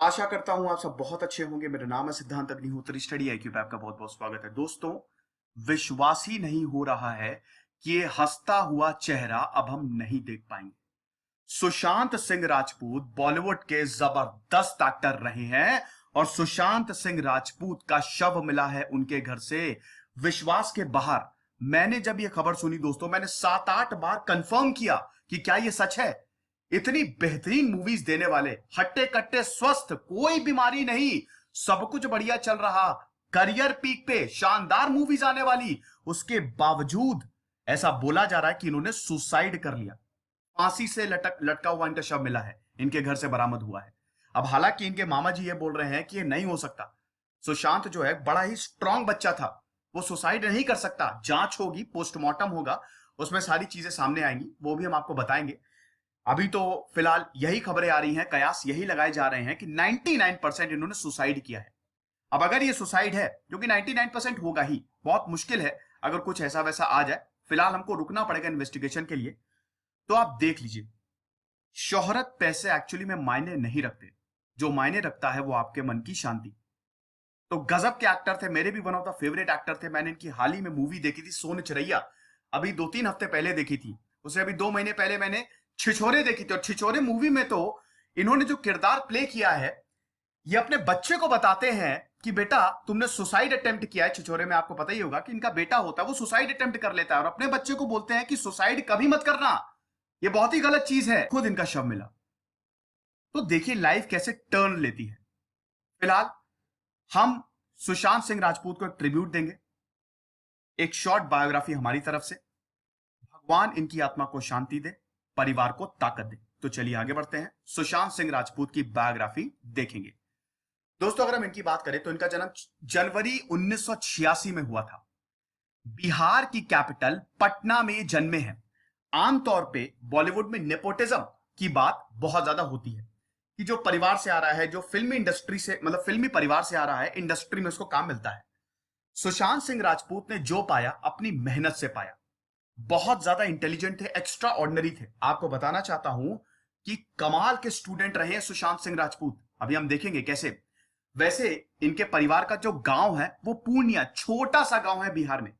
आशा करता हूं आप सब बहुत अच्छे होंगे। मेरा नाम है सिद्धांत अग्निहोत्री। स्टडी आईक्यू पे आपका बहुत बहुत स्वागत है। दोस्तों, विश्वास ही नहीं हो रहा है कि ये हंसता हुआ चेहरा अब हम नहीं देख पाएंगे। सुशांत सिंह राजपूत बॉलीवुड के जबरदस्त एक्टर रहे हैं और सुशांत सिंह राजपूत का शव मिला है उनके घर से विश्वास के बाहर। मैंने जब यह खबर सुनी दोस्तों, मैंने 7-8 बार कंफर्म किया कि क्या यह सच है। इतनी बेहतरीन मूवीज देने वाले, हट्टे कट्टे स्वस्थ, कोई बीमारी नहीं, सब कुछ बढ़िया चल रहा, करियर पीक पे, शानदार मूवीज आने वाली, उसके बावजूद ऐसा बोला जा रहा है कि इन्होंने सुसाइड कर लिया। फांसी से लटका हुआ इनका शव मिला है, इनके घर से बरामद हुआ है। अब हालांकि इनके मामा जी ये बोल रहे हैं कि ये नहीं हो सकता। सुशांत जो है बड़ा ही स्ट्रांग बच्चा था, वो सुसाइड नहीं कर सकता। जांच होगी, पोस्टमार्टम होगा, उसमें सारी चीजें सामने आएंगी, वो भी हम आपको बताएंगे। अभी तो फिलहाल यही खबरें आ रही हैं, कयास यही लगाए जा रहे हैं कि 99% इन्होंने सुसाइड किया है। अब अगर ये सुसाइड है, जो कि 99% होगा ही, बहुत मुश्किल है अगर कुछ ऐसा वैसा आ जाए। फिलहाल हमको रुकना पड़ेगा इन्वेस्टिगेशन के लिए। तो आप देख लीजिए, शोहरत पैसे एक्चुअली में मायने नहीं रखते। जो मायने रखता है वो आपके मन की शांति। तो गजब के एक्टर थे, मेरे भी one of the favourite actor थे। मैंने इनकी हाल ही में मूवी देखी थी, सोन चिरैया, अभी 2-3 हफ्ते पहले देखी थी। उसे अभी 2 महीने पहले मैंने छिछोरे देखी थी। और छिछोरे मूवी में तो इन्होंने जो किरदार प्ले किया है, ये अपने बच्चे को बताते हैं कि बेटा तुमने सुसाइड अटेम्प्ट किया है। छिछोरे में आपको पता ही होगा कि इनका बेटा होता है, वो सुसाइड अटेम्प्ट कर लेता है और अपने बच्चे को बोलते हैं कि सुसाइड कभी मत करना, ये बहुत ही गलत चीज है। खुद इनका शव मिला। तो देखिए लाइफ कैसे टर्न लेती है। फिलहाल हम सुशांत सिंह राजपूत को एक ट्रिब्यूट देंगे, एक शॉर्ट बायोग्राफी हमारी तरफ से। भगवान इनकी आत्मा को शांति दे, परिवार को ताकत दे। तो चलिए आगे बढ़ते हैं, सुशांत सिंह राजपूत की बायोग्राफी देखेंगे। दोस्तों, अगर हम इनकी बात करें तो इनका जन्म जनवरी 1986 में हुआ था। बिहार की कैपिटल पटना में जन्मे हैं। आमतौर पे बॉलीवुड में नेपोटिज्म की बात बहुत ज्यादा होती है कि जो परिवार से आ रहा है, जो फिल्मी इंडस्ट्री से, मतलब फिल्मी परिवार से आ रहा है, इंडस्ट्री में उसको काम मिलता है। सुशांत सिंह राजपूत ने जो पाया अपनी मेहनत से पाया। बहुत ज्यादा इंटेलिजेंट थे, एक्स्ट्रा ऑर्डिनरी थे। आपको बताना चाहता हूं कि कमाल के स्टूडेंट रहे हैं सुशांत सिंह राजपूत। अभी हम देखेंगे कैसे। वैसे इनके परिवार का जो गांव है वो पूर्णिया, छोटा सा गांव है बिहार में।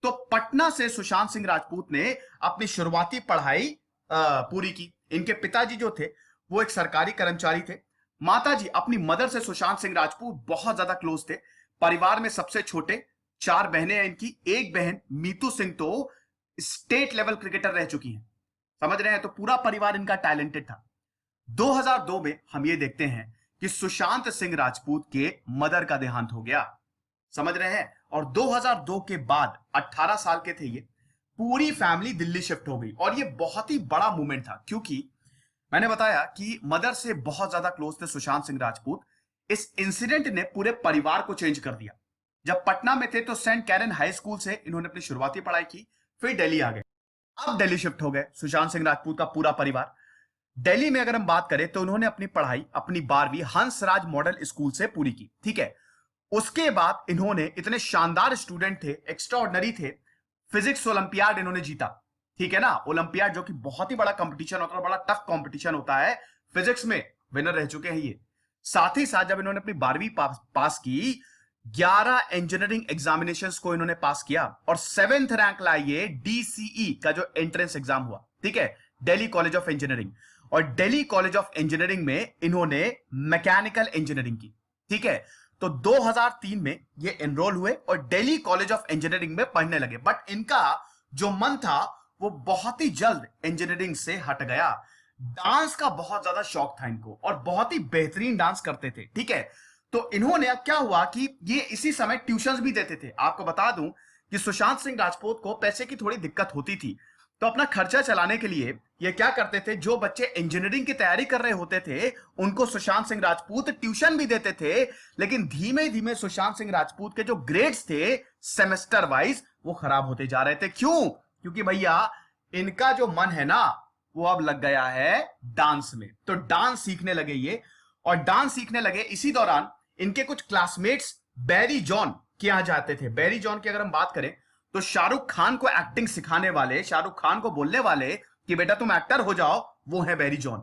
तो पटना से सुशांत सिंह राजपूत ने अपनी शुरुआती पढ़ाई पूरी की। इनके पिताजी जो थे वो एक सरकारी कर्मचारी थे। माताजी अपनी मदर से सुशांत सिंह राजपूत बहुत ज्यादा क्लोज थे। परिवार में सबसे छोटे, 4 बहनें हैं इनकी। एक बहन मीतू सिंह तो स्टेट लेवल क्रिकेटर रह चुकी हैं। समझ रहे हैं? तो पूरा परिवार इनका टैलेंटेड था। 2002 में हम ये देखते हैं कि सुशांत सिंह राजपूत के मदर का देहांत हो गया। समझ रहे हैं? और 2002 के बाद 18 साल के थे ये, पूरी फैमिली दिल्ली शिफ्ट हो गई। और ये बहुत ही बड़ा मूवमेंट था, क्योंकि मैंने बताया कि मदर से बहुत ज्यादा क्लोज थे सुशांत सिंह राजपूत। इस इंसिडेंट ने पूरे परिवार को चेंज कर दिया। जब पटना में थे तो सेंट कैरन हाई स्कूल से इन्होंने अपनी शुरुआती पढ़ाई की, फिर दिल्ली आ गए। अब दिल्ली शिफ्ट हो गए सुशांत सिंह राजपूत का पूरा परिवार। दिल्ली में अगर हम बात करें तो उन्होंने अपनी पढ़ाई, अपनी 12वीं हंसराज मॉडल स्कूल से पूरी की। ठीक है। उसके बाद इन्होंने, इतने शानदार स्टूडेंट थे, एक्स्ट्रा ऑर्डिनरी थे, फिजिक्स ओलंपियाड इन्होंने जीता। ठीक है ना? ओलंपियाड जो कि बहुत ही बड़ा कंपटीशन होता है, बड़ा टफ कंपटीशन होता है, फिजिक्स में विनर रह चुके हैं ये। साथ ही साथ जब इन्होंने अपनी 12वीं पास की, 11 इंजीनियरिंग एग्जामिनेशंस को इन्होंने पास किया और 7th रैंक लाइए डीसीई का जो एंट्रेंस एग्जाम हुआ। ठीक है, दिल्ली कॉलेज ऑफ इंजीनियरिंग। और दिल्ली कॉलेज ऑफ इंजीनियरिंग में इन्होंने मैकेनिकल इंजीनियरिंग की। ठीक है। तो 2003 में ये एनरोल हुए और दिल्ली कॉलेज ऑफ इंजीनियरिंग में पढ़ने लगे। बट इनका जो मन था वो बहुत ही जल्द इंजीनियरिंग से हट गया। डांस का बहुत ज्यादा शौक था इनको और बहुत ही बेहतरीन डांस करते थे। ठीक है। तो इन्होंने, अब क्या हुआ कि ये इसी समय ट्यूशंस भी देते थे। आपको बता दूं कि सुशांत सिंह राजपूत को पैसे की थोड़ी दिक्कत होती थी, तो अपना खर्चा चलाने के लिए ये क्या करते थे, जो बच्चे इंजीनियरिंग की तैयारी कर रहे होते थे उनको सुशांत सिंह राजपूत ट्यूशन भी देते थे। लेकिन धीमे धीमे सुशांत सिंह राजपूत के जो ग्रेड्स थे सेमेस्टर वाइज, वो खराब होते जा रहे थे। क्यों? क्योंकि भैया इनका जो मन है ना, वो अब लग गया है डांस में। तो डांस सीखने लगे ये, और डांस सीखने लगे। इसी दौरान इनके कुछ क्लासमेट्स बैरी जॉन के यहां जाते थे। बैरी जॉन की अगर हम बात करें तो शाहरुख खान को एक्टिंग सिखाने वाले, शाहरुख खान को बोलने वाले कि बेटा तुम एक्टर हो जाओ, वो है बैरी जॉन।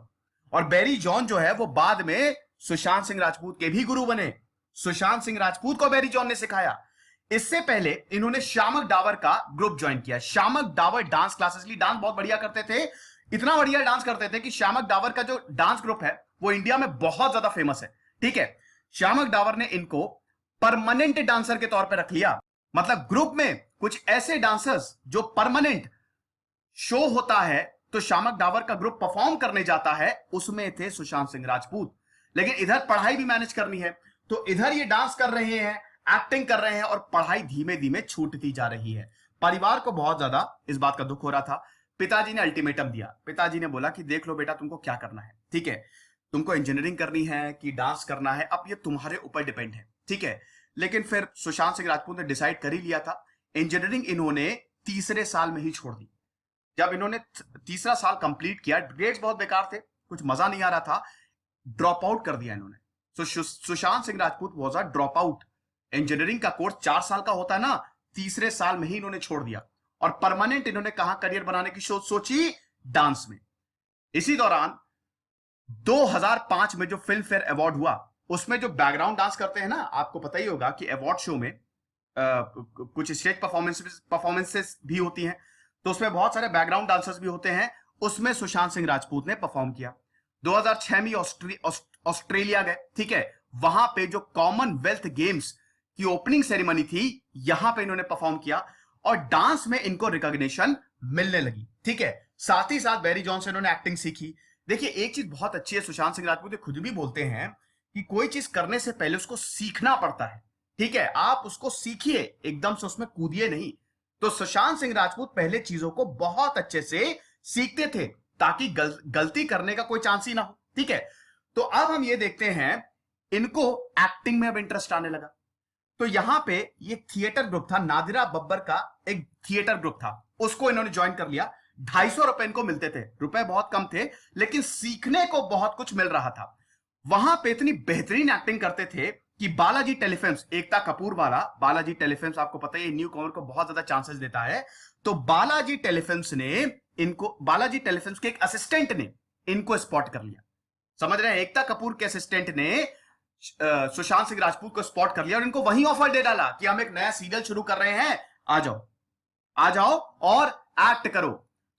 और बैरी जॉन जो है वो बाद में सुशांत सिंह राजपूत के भी गुरु बने। सुशांत सिंह राजपूत को बैरी जॉन ने सिखाया। इससे पहले इन्होंने शामक डावर का ग्रुप ज्वाइन किया। शामक डावर डांस क्लासेस ली, डांस बहुत बढ़िया करते थे, इतना बढ़िया डांस करते थे कि शामक डावर का जो डांस ग्रुप है वो इंडिया में बहुत ज्यादा फेमस है। ठीक है, शामक डावर ने इनको परमानेंट डांसर के तौर पर रख लिया। मतलब ग्रुप में कुछ ऐसे डांसर्स जो परमानेंट शो होता है तो शामक डावर का ग्रुप परफॉर्म करने जाता है, उसमें थे सुशांत सिंह राजपूत। लेकिन इधर पढ़ाई भी मैनेज करनी है, तो इधर ये डांस कर रहे हैं, एक्टिंग कर रहे हैं और पढ़ाई धीमे धीमे छूटती जा रही है। परिवार को बहुत ज्यादा इस बात का दुख हो रहा था। पिताजी ने अल्टीमेटम दिया। पिताजी ने बोला कि देख लो बेटा, तुमको क्या करना है, ठीक है, तुमको इंजीनियरिंग करनी है कि डांस करना है, अब ये तुम्हारे ऊपर डिपेंड है। ठीक है, लेकिन फिर सुशांत सिंह राजपूत ने डिसाइड कर ही लिया था। इंजीनियरिंग इन्होंने तीसरे साल में ही छोड़ दी। जब इन्होंने तीसरा साल कंप्लीट किया, ग्रेड्स बहुत बेकार थे, कुछ मजा नहीं आ रहा था, ड्रॉप आउट कर दिया इन्होंने। Sushant Singh Rajput was a drop out. Engineering का कोर्स 4 साल का होता है ना, तीसरे साल में ही इन्होंने छोड़ दिया और परमानेंट इन्होंने कहां करियर बनाने की सोची, डांस में। इसी दौरान 2005 में जो फिल्म फेयर अवार्ड हुआ, उसमें जो बैकग्राउंड डांस करते हैं ना, आपको पता ही होगा कि अवार्ड शो में कुछ स्टेज परफॉर्मेंसेस भी होती हैं, तो उसमें बहुत सारे बैकग्राउंड डांसर्स भी होते हैं। उसमें सुशांत सिंह राजपूत ने परफॉर्म किया। 2006 में ऑस्ट्रेलिया गए। ठीक है, वहां पे जो कॉमनवेल्थ गेम्स की ओपनिंग सेरेमनी थी, यहां पे इन्होंने परफॉर्म किया और डांस में इनको रिकॉग्निशन मिलने लगी। ठीक है, साथ ही साथ बैरी जॉन से इन्होंने एक्टिंग सीखी। देखिए, एक चीज बहुत अच्छी है, सुशांत सिंह राजपूत खुद भी बोलते हैं कि कोई चीज करने से पहले उसको सीखना पड़ता है। ठीक है, आप उसको सीखिए, एकदम से उसमें कूदिए नहीं। तो सुशांत सिंह राजपूत पहले चीजों को बहुत अच्छे से सीखते थे ताकि गलती करने का कोई चांस ही ना हो। ठीक है, तो अब हम ये देखते हैं, इनको एक्टिंग में अब इंटरेस्ट आने लगा। तो यहां पे ये थिएटर ग्रुप था, नादिरा बब्बर का एक थिएटर ग्रुप था, उसको इन्होंने ज्वाइन कर लिया। 250 रुपए इनको मिलते थे, रुपए बहुत कम थे, लेकिन सीखने को बहुत कुछ मिल रहा था। वहां पे इतनी बेहतरीन एक्टिंग करते थे कि बालाजी टेलीफिल्म्स, एकता कपूर वाला बालाजी टेलीफिल्म्स, आपको पता है न्यू कमर को बहुत ज्यादा चांसेस देता है, तो बालाजी टेलीफिल्म्स के एक असिस्टेंट ने इनको स्पॉट कर लिया। समझ रहे हैं, एकता कपूर के असिस्टेंट ने सुशांत सिंह राजपूत को स्पॉट कर लिया और इनको वही ऑफर दे डाला कि हम एक नया सीरियल शुरू कर रहे हैं, आ जाओ और एक्ट करो।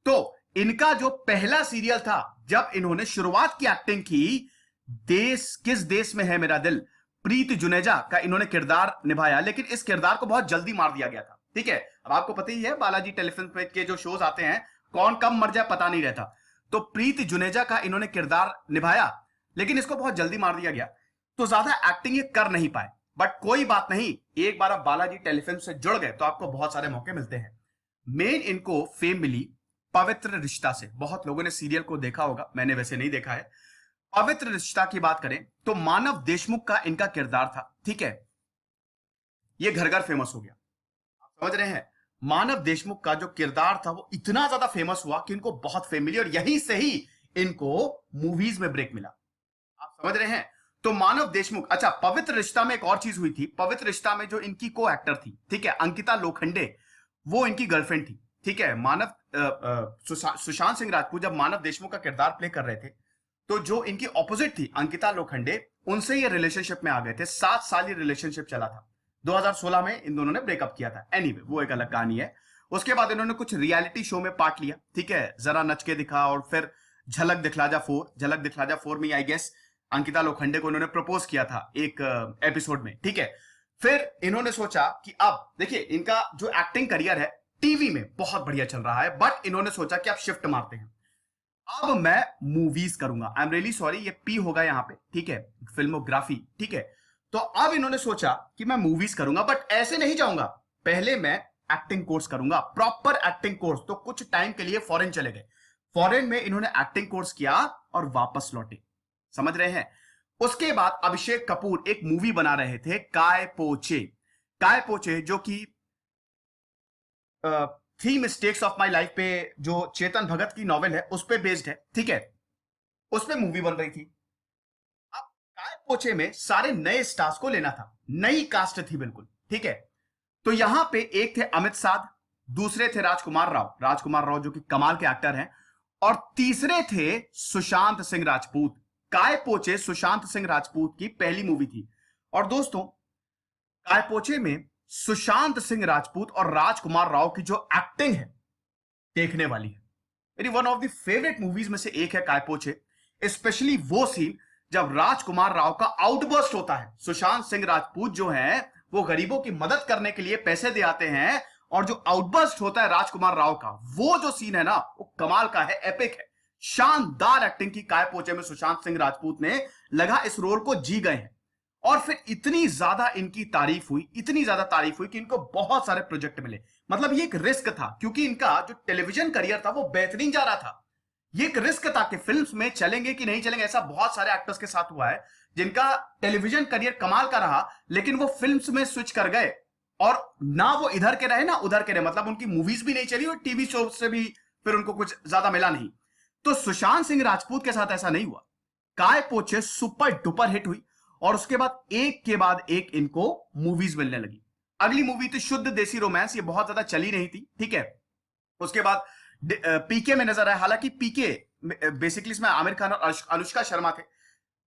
तो इनका जो पहला सीरियल था, जब इन्होंने शुरुआत की एक्टिंग की, किस देश में है मेरा दिल, प्रीत जुनेजा का इन्होंने किरदार निभाया, लेकिन इस किरदार को बहुत जल्दी मार दिया गया था। ठीक है, अब आपको पता ही है बालाजी टेलीफिल्म के जो शोज आते हैं, कौन कब मर जाए पता नहीं रहता। तो प्रीत जुनेजा का इन्होंने किरदार निभाया, लेकिन इसको बहुत जल्दी मार दिया गया, तो ज्यादा एक्टिंग ये कर नहीं पाए। बट कोई बात नहीं, एक बार आप बालाजी टेलीफिल्म से जुड़ गए तो आपको बहुत सारे मौके मिलते हैं। मेन इनको फेम मिली पवित्र रिश्ता से। बहुत लोगों ने सीरियल को देखा होगा, मैंने वैसे नहीं देखा है। पवित्र रिश्ता की बात करें तो मानव देशमुख का इनका किरदार था। ठीक है, ये घर घर फेमस हो गया, आप समझ रहे हैं। मानव देशमुख का जो किरदार था वो इतना ज्यादा फेमस हुआ कि इनको बहुत फेम मिली और यहीं से ही इनको मूवीज में ब्रेक मिला, आप समझ रहे हैं। तो मानव देशमुख, अच्छा, पवित्र रिश्ता में एक और चीज हुई थी। पवित्र रिश्ता में जो इनकी को एक्टर थी, ठीक है, अंकिता लोखंडे, वो इनकी गर्लफ्रेंड थी। ठीक है, सुशांत सिंह राजपूत जब मानव देशमुख का किरदार प्ले कर रहे थे, तो जो इनकी ऑपोजिट थी अंकिता लोखंडे, उनसे ये रिलेशनशिप में आ गए थे। 7 साल ये रिलेशनशिप चला था। 2016 में इन दोनों ने ब्रेकअप किया था। एनीवे, वो एक अलग कहानी है। उसके बाद इन्होंने कुछ रियलिटी शो में पार्ट लिया। ठीक है, जरा नच के दिखा और फिर झलक दिखला जा 4 में आई गेस अंकिता लोखंडे को इन्होंने प्रपोज किया था एक एपिसोड में। ठीक है, फिर इन्होंने सोचा कि अब देखिए, इनका जो एक्टिंग करियर है टीवी में बहुत बढ़िया चल रहा है, बट इन्होंने सोचा कि अब शिफ्ट मारते हैं, अब मैं मूवीज करूंगा। आई एम रियली सॉरी, ये पी होगा यहां पे, ठीक है, फिल्मोग्राफी। ठीक है, तो अब इन्होंने सोचा कि मैं मूवीज करूंगा, बट ऐसे नहीं जाऊंगा, पहले मैं एक्टिंग कोर्स करूंगा, प्रॉपर एक्टिंग कोर्स। तो कुछ टाइम के लिए फॉरेन चले गए। फॉरेन में इन्होंने एक्टिंग कोर्स किया और वापस लौटे, समझ रहे हैं। उसके बाद अभिषेक कपूर एक मूवी बना रहे थे, काय पोचे, जो कि 3 मिस्टेक्स ऑफ माई लाइफ पे, जो चेतन भगत की नॉवेल है, उस पे बेस्ड है। ठीक है, उस पे मूवी बन रही थी। अब काय पोचे में सारे नए स्टार्स को लेना था, नई कास्ट थी बिल्कुल। ठीक है, तो यहां पे एक थे अमित साध, दूसरे थे राजकुमार राव जो कि कमाल के एक्टर हैं, और तीसरे थे सुशांत सिंह राजपूत। काय पोचे सुशांत सिंह राजपूत की पहली मूवी थी। और दोस्तों, काय पोचे में सुशांत सिंह राजपूत और राजकुमार राव की जो एक्टिंग है देखने वाली है। मेरी one of the favourite movies में से एक है काय पोचे। स्पेशली वो सीन जब राजकुमार राव का आउटबर्स्ट होता है। सुशांत सिंह राजपूत जो है वो गरीबों की मदद करने के लिए पैसे दे आते हैं, और जो आउटबर्स्ट होता है राजकुमार राव का, वो जो सीन है ना, वो कमाल का है, एपिक है। शानदार एक्टिंग की काय पोचे में सुशांत सिंह राजपूत ने, लगा इस रोल को जी गए हैं। और फिर इतनी ज्यादा इनकी तारीफ हुई, इतनी ज्यादा तारीफ हुई कि इनको बहुत सारे प्रोजेक्ट मिले। मतलब ये एक रिस्क था, क्योंकि इनका जो टेलीविजन करियर था वो बेहतरीन जा रहा था। ये एक रिस्क था कि फिल्म्स में चलेंगे कि नहीं चलेंगे। ऐसा बहुत सारे एक्टर्स के साथ हुआ है जिनका टेलीविजन करियर कमाल का रहा, लेकिन वो फिल्म्स में स्विच कर गए, और ना वो इधर के रहे ना उधर के रहे। मतलब उनकी मूवीज भी नहीं चली और टीवी शो से भी फिर उनको कुछ ज्यादा मिला नहीं। तो सुशांत सिंह राजपूत के साथ ऐसा नहीं हुआ। काय पोचे सुपर डुपर हिट हुई, और उसके बाद एक इनको मूवीज मिलने लगी। अगली मूवी थी शुद्ध देसी रोमांस। ये बहुत ज्यादा चली नहीं थी, ठीक है। उसके बाद पीके में नजर आया। हालांकि पीके बेसिकली इसमें आमिर खान और अनुष्का शर्मा थे।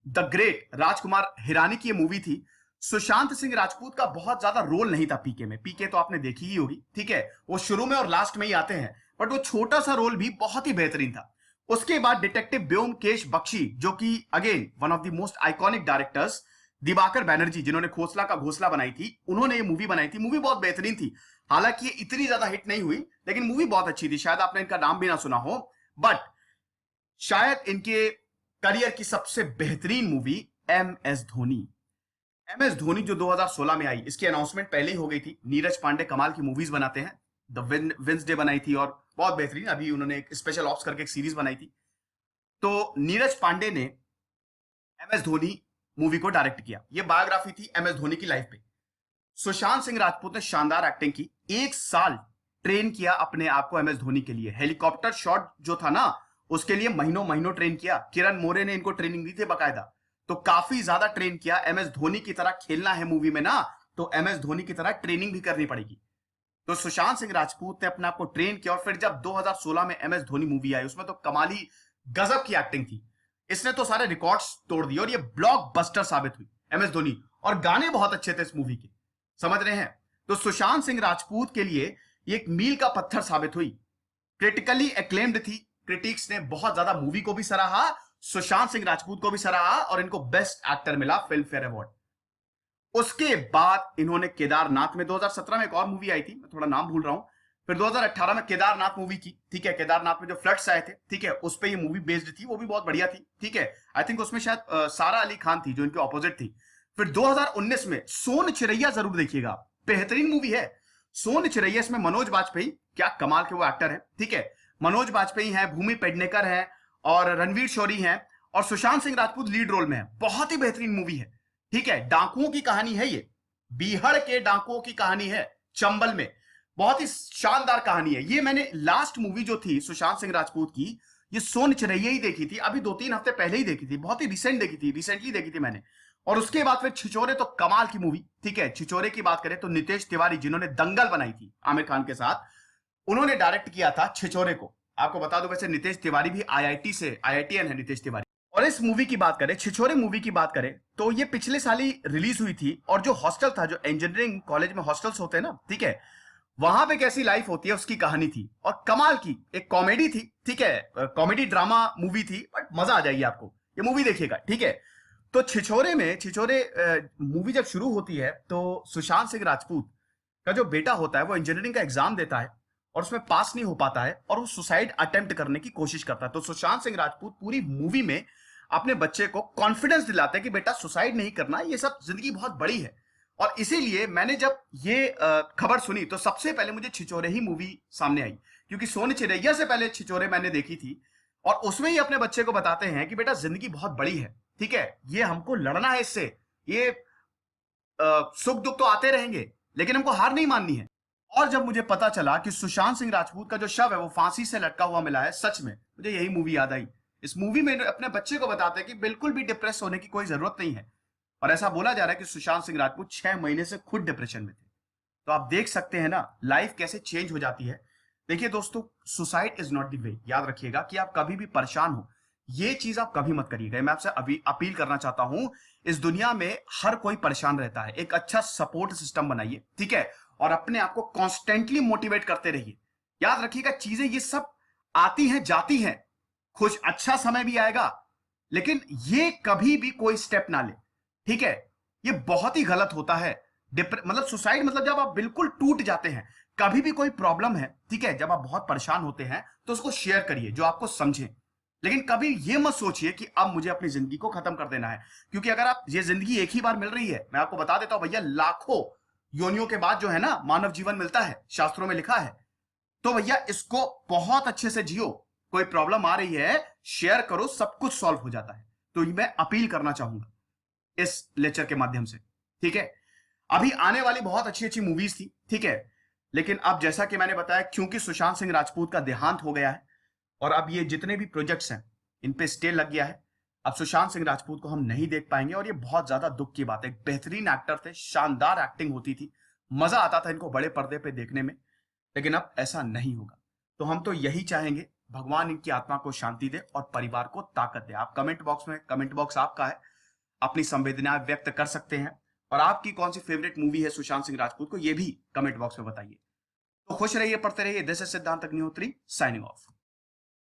द ग्रेट राजकुमार हिरानी की ये मूवी थी। सुशांत सिंह राजपूत का बहुत ज्यादा रोल नहीं था पीके में। पीके तो आपने देखी ही होगी, ठीक है। वो शुरू में और लास्ट में ही आते हैं, बट वो छोटा सा रोल भी बहुत ही बेहतरीन था। उसके बाद डिटेक्टिव ब्योमकेश बख्शी, जो कि again one of the most iconic directors, Diwakar Banerjee, जिन्होंने खोसला का घोसला बनाई थी, उन्होंने ये मूवी बनाई थी। मूवी बहुत बेहतरीन थी। हालांकि ये इतनी ज्यादा हिट नहीं हुई, लेकिन मूवी बहुत अच्छी थी। शायद आपने इनका नाम भी ना सुना हो, बट शायद इनके करियर की सबसे बेहतरीन movie M S Dhoni. M S Dhoni जो 2016 में आई, इसकी अनाउंसमेंट पहले ही हो गई थी। नीरज पांडे कमाल की मूवीज बनाते हैं। द वेंसडे बनाई थी और बहुत बेहतरीन। अभी उन्होंने एक स्पेशल ऑप्स करके एक सीरीज बनाई थी। तो नीरज पांडे ने एम एस धोनी मूवी को डायरेक्ट किया। ये बायोग्राफी थी एम एस धोनी की लाइफ पे। सुशांत सिंह राजपूत ने शानदार एक्टिंग की। 1 साल ट्रेन किया अपने आप को एम एस धोनी के लिए। हेलीकॉप्टर शॉट जो था ना, उसके लिए महीनों महीनों ट्रेन किया। किरण मोरे ने इनको ट्रेनिंग दी थी बकायदा। तो काफी ज्यादा ट्रेन किया। एम एस धोनी की तरह खेलना है मूवी में ना, तो एम एस धोनी की तरह ट्रेनिंग भी करनी पड़ेगी। तो सुशांत सिंह राजपूत ने अपने आप को ट्रेन किया, और फिर जब 2016 में एम एस धोनी मूवी आई, उसमें तो कमाली गजब की एक्टिंग थी। इसने तो सारे रिकॉर्ड्स तोड़ दिए, और ये ब्लॉकबस्टर साबित हुई एम एस धोनी। और गाने बहुत अच्छे थे इस मूवी के, समझ रहे हैं। तो सुशांत सिंह राजपूत के लिए ये एक मील का पत्थर साबित हुई। क्रिटिकली एक्लेम्ड थी। क्रिटिक्स ने बहुत ज्यादा मूवी को भी सराहा, सुशांत सिंह राजपूत को भी सराहा, और इनको बेस्ट एक्टर मिला फिल्म फेयर अवार्ड। उसके बाद इन्होंने केदारनाथ में 2017 में एक और मूवी आई थी, मैं थोड़ा नाम भूल रहा हूं। फिर 2018 में केदारनाथ मूवी की, ठीक है। केदारनाथ में जो फ्लड्स आए थे, ठीक है, उस पर ये मूवी बेस्ड थी। वो भी बहुत बढ़िया थी, ठीक है। आई थिंक उसमें शायद सारा अली खान थी जो इनके ऑपोजिट थी। फिर 2019 में सोन चिरैया जरूर देखिएगा, बेहतरीन मूवी है। सोन चिरैया, इसमें मनोज बाजपेयी, क्या कमाल के वो एक्टर है, ठीक है। मनोज बाजपेयी हैं, भूमि पेडनेकर हैं, और रणवीर शोरी हैं, और सुशांत सिंह राजपूत लीड रोल में है। बहुत ही बेहतरीन मूवी है, ठीक है। डाकुओं की कहानी है ये, बीहड़ के डाकुओं की कहानी है चंबल में। बहुत ही शानदार कहानी है ये। मैंने लास्ट मूवी जो थी सुशांत सिंह राजपूत की, ये सोन चिरैया ही देखी थी। अभी 2-3 हफ्ते पहले ही देखी थी, बहुत ही रिसेंटली देखी थी मैंने। और उसके बाद फिर छिछोरे, तो कमाल की मूवी, ठीक है। छिछोरे की बात करें तो नितेश तिवारी, जिन्होंने दंगल बनाई थी आमिर खान के साथ, उन्होंने डायरेक्ट किया था छिछोरे को। आपको बता दो, वैसे नितेश तिवारी भी आईआईटी से, आईआईटीएन है नितेश तिवारी। और इस मूवी की बात करें, छिछोरे मूवी की बात करें, तो ये पिछले साल ही रिलीज हुई थी। और जो हॉस्टल था, जो इंजीनियरिंग कॉलेज में हॉस्टल्स होते हैं ना, ठीक है, वहां पे कैसी लाइफ होती है उसकी कहानी थी। और कमाल की एक कॉमेडी थी, ठीक है। कॉमेडी ड्रामा मूवी थी, बट मजा आ जाएगी आपको, ये मूवी देखिएगा, ठीक है। तो छिछोरे मूवी जब शुरू होती है, तो सुशांत सिंह राजपूत का जो बेटा होता है वो इंजीनियरिंग का एग्जाम देता है, और उसमें पास नहीं हो पाता है, और वो सुसाइड अटेम्प्ट करने की कोशिश करता है। तो सुशांत सिंह राजपूत पूरी मूवी में अपने बच्चे को कॉन्फिडेंस दिलाते हैं कि बेटा सुसाइड नहीं करना, ये सब जिंदगी बहुत बड़ी है। और इसीलिए मैंने जब ये खबर सुनी, तो सबसे पहले मुझे छिछोरे ही मूवी सामने आई, क्योंकि सोन चिरैया से पहले छिछोरे मैंने देखी थी। और उसमें ही अपने बच्चे को बताते हैं कि बेटा जिंदगी बहुत बड़ी है, ठीक है, ये हमको लड़ना है इससे। ये सुख दुख तो आते रहेंगे, लेकिन हमको हार नहीं माननी है। और जब मुझे पता चला कि सुशांत सिंह राजपूत का जो शव है वो फांसी से लटका हुआ मिला है, सच में मुझे यही मूवी याद आई। इस मूवी में अपने बच्चे को बताते हैं कि बिल्कुल भी डिप्रेस होने की कोई जरूरत नहीं है। और ऐसा बोला जा रहा है कि सुशांत सिंह राजपूत 6 महीने से खुद डिप्रेशन में थे। तो आप देख सकते हैं ना, लाइफ कैसे चेंज हो जाती है। देखिए दोस्तों, suicide is not the way. याद रखिएगा कि आप कभी भी परेशान हो, ये चीज आप कभी मत करिएगा। मैं आपसे अभी अपील करना चाहता हूं, इस दुनिया में हर कोई परेशान रहता है। एक अच्छा सपोर्ट सिस्टम बनाइए, ठीक है, और अपने आप को कॉन्स्टेंटली मोटिवेट करते रहिए। याद रखिएगा, चीजें ये सब आती हैं जाती हैं, कुछ अच्छा समय भी आएगा, लेकिन ये कभी भी कोई स्टेप ना ले, ठीक है। ये बहुत ही गलत होता है। मतलब सुसाइड, मतलब जब आप बिल्कुल टूट जाते हैं, कभी भी कोई प्रॉब्लम है, ठीक है, जब आप बहुत परेशान होते हैं तो उसको शेयर करिए जो आपको समझे। लेकिन कभी ये मत सोचिए कि अब मुझे अपनी जिंदगी को खत्म कर देना है, क्योंकि अगर आप, ये जिंदगी एक ही बार मिल रही है। मैं आपको बता देता हूं भैया, लाखों योनियों के बाद जो है ना मानव जीवन मिलता है, शास्त्रों में लिखा है। तो भैया इसको बहुत अच्छे से जियो। कोई प्रॉब्लम आ रही है, शेयर करो, सब कुछ सॉल्व हो जाता है। तो ये मैं अपील करना चाहूंगा इस लेक्चर के माध्यम से, ठीक है। अभी आने वाली बहुत अच्छी अच्छी मूवीज थी, ठीक है, लेकिन अब जैसा कि मैंने बताया, क्योंकि सुशांत सिंह राजपूत का देहांत हो गया है और अब ये जितने भी प्रोजेक्ट्स हैं इन पे स्टे लग गया है, अब सुशांत सिंह राजपूत को हम नहीं देख पाएंगे। और ये बहुत ज्यादा दुख की बात है। एक बेहतरीन एक्टर थे, शानदार एक्टिंग होती थी, मजा आता था इनको बड़े पर्दे पे देखने में, लेकिन अब ऐसा नहीं होगा। तो हम तो यही चाहेंगे, भगवान इनकी आत्मा को शांति दे और परिवार को ताकत दे। आप कमेंट बॉक्स में, कमेंट बॉक्स आपका है, अपनी संवेदनाएं व्यक्त कर सकते हैं। और आपकी कौन सी फेवरेट मूवी है सुशांत सिंह राजपूत को, ये भी कमेंट बॉक्स में बताइए। तो खुश रहिए, पढ़ते रहिए। दिस इज सिद्धांत अग्निहोत्री, साइनिंग ऑफ।